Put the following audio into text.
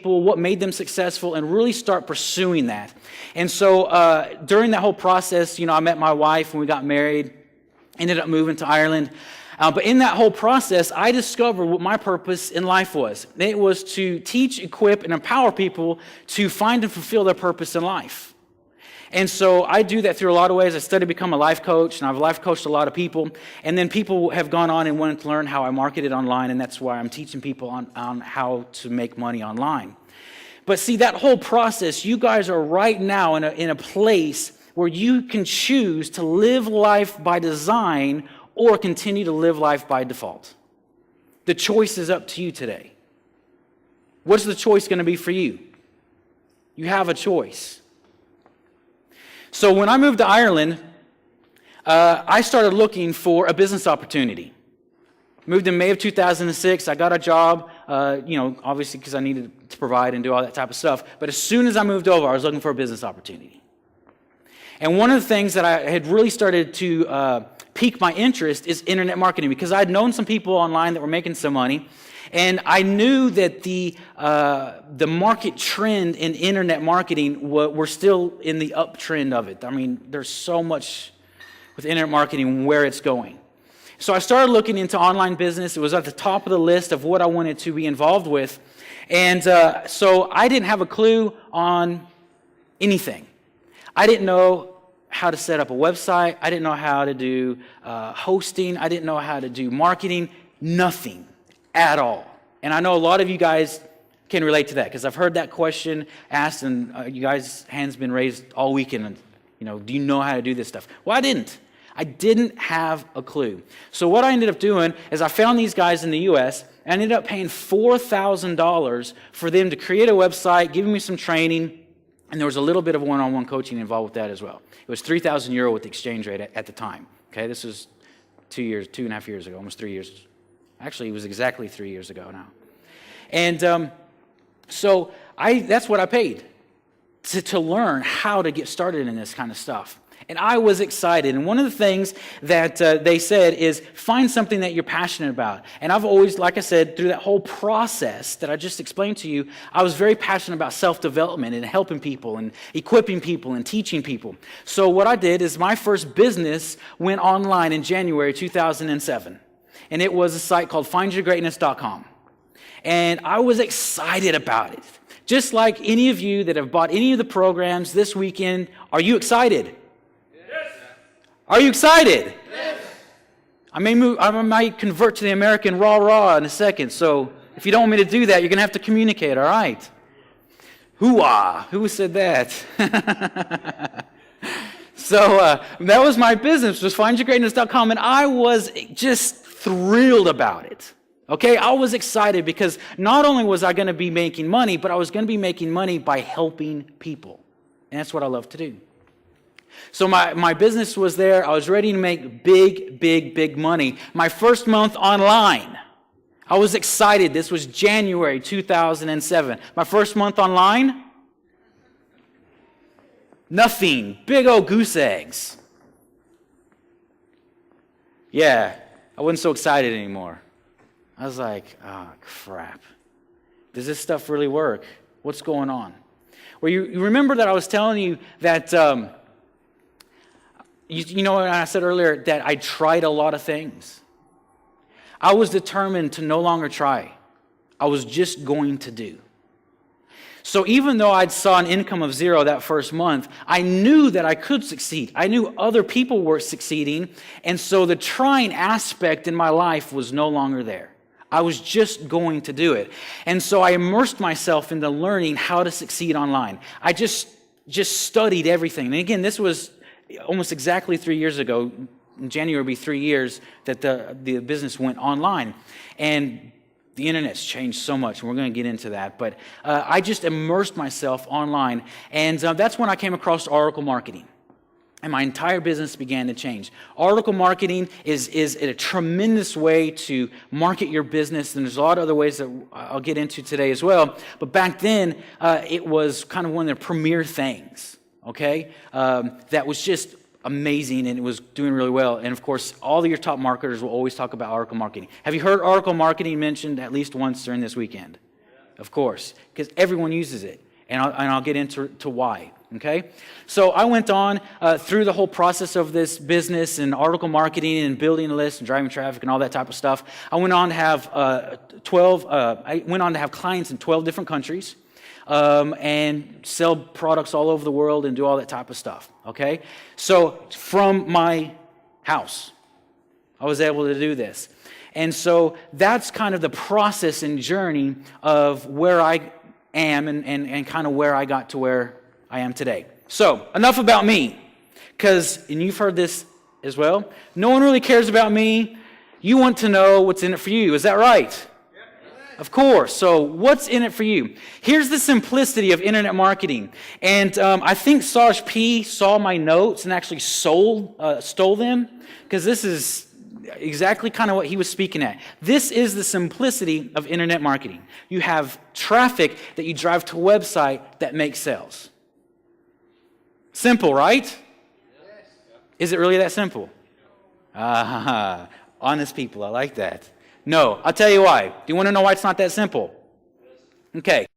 people, what made them successful, and really start pursuing that. And so during that whole process, I met my wife when we got married, ended up moving to Ireland. But in that whole process, I discovered what my purpose in life was. It was to teach, equip, and empower people to find and fulfill their purpose in life. And so I do that through a lot of ways. I study to become a life coach, and I've life coached a lot of people. And then people have gone on and wanted to learn how I marketed online, and that's why I'm teaching people on how to make money online. But see, that whole process, you guys are right now in a place where you can choose to live life by design or continue to live life by default. The choice is up to you today. What's the choice going to be for you? You have a choice. So when I moved to Ireland, I started looking for a business opportunity. Moved in May of 2006. I got a job, obviously because I needed to provide and do all that type of stuff. But as soon as I moved over, I was looking for a business opportunity. And one of the things that I had really started to pique my interest is internet marketing, because I'd known some people online that were making some money, and I knew that the market trend in internet marketing we're still in the uptrend of it. I mean, there's so much with internet marketing where it's going. So I started looking into online business. It was at the top of the list of what I wanted to be involved with, and so I didn't have a clue on anything. I didn't know how to set up a website. I didn't know how to do hosting. I didn't know how to do marketing. Nothing at all. And I know a lot of you guys can relate to that, because I've heard that question asked, and you guys' hands been raised all weekend. Do you know how to do this stuff? Well, I didn't. I didn't have a clue. So what I ended up doing is I found these guys in the U.S. and I ended up paying $4,000 for them to create a website, giving me some training. And there was a little bit of one-on-one coaching involved with that as well. It was 3,000 euro with the exchange rate at the time. Okay, this was 2.5 years ago, almost 3 years. Actually, it was exactly 3 years ago now. And so that's what I paid to learn how to get started in this kind of stuff. And I was excited. And one of the things that they said is find something that you're passionate about. And I've always, like I said, through that whole process that I just explained to you, I was very passionate about self-development and helping people and equipping people and teaching people. So what I did is my first business went online in January 2007. And it was a site called findyourgreatness.com. And I was excited about it. Just like any of you that have bought any of the programs this weekend, are you excited? Are you excited? Yes. I might convert to the American rah-rah in a second, so if you don't want me to do that, you're going to have to communicate, all right? Hoo-ah. Who said that? So that was my business, was findyourgreatness.com, and I was just thrilled about it. Okay, I was excited because not only was I going to be making money, but I was going to be making money by helping people, and that's what I love to do. So my business was there. I was ready to make big money. My first month online, I was excited. This was January 2007. My first month online, nothing. Big old goose eggs. Yeah, I wasn't so excited anymore. I was like, oh, crap. Does this stuff really work? What's going on? Well, you remember that I was telling you that... You know what I said earlier, that I tried a lot of things. I was determined to no longer try. I was just going to do. So even though I saw an income of zero that first month, I knew that I could succeed. I knew other people were succeeding, and so the trying aspect in my life was no longer there. I was just going to do it. And so I immersed myself into learning how to succeed online. I just studied everything. And again, this was almost exactly 3 years ago. In January will be 3 years that the business went online. And the internet's changed so much, and we're going to get into that. But I just immersed myself online. And that's when I came across Oracle Marketing. And my entire business began to change. Oracle Marketing is a tremendous way to market your business, and there's a lot of other ways that I'll get into today as well. But back then, it was kind of one of the premier things. Okay, that was just amazing, and it was doing really well. And of course, all of your top marketers will always talk about Oracle Marketing. Have you heard Oracle Marketing mentioned at least once during this weekend? of course, because everyone uses it, and I'll get into why. Okay, so I went on through the whole process of this business and article marketing and building a list and driving traffic and all that type of stuff. I went on to have clients in 12 different countries and sell products all over the world and do all that type of stuff. Okay, so from my house, I was able to do this, and so that's kind of the process and journey of where I am and kind of where I got to where I am today. So, enough about me, and you've heard this as well, no one really cares about me. You want to know what's in it for you. Is that right? Yep. Of course. So, what's in it for you? Here's the simplicity of internet marketing. And I think Saj P saw my notes and actually stole them, because this is exactly kind of what he was speaking at. This is the simplicity of internet marketing. You have traffic that you drive to a website that makes sales. Simple, right? Yes. Is it really that simple? Honest people, I like that. No, I'll tell you why. Do you want to know why it's not that simple? Okay.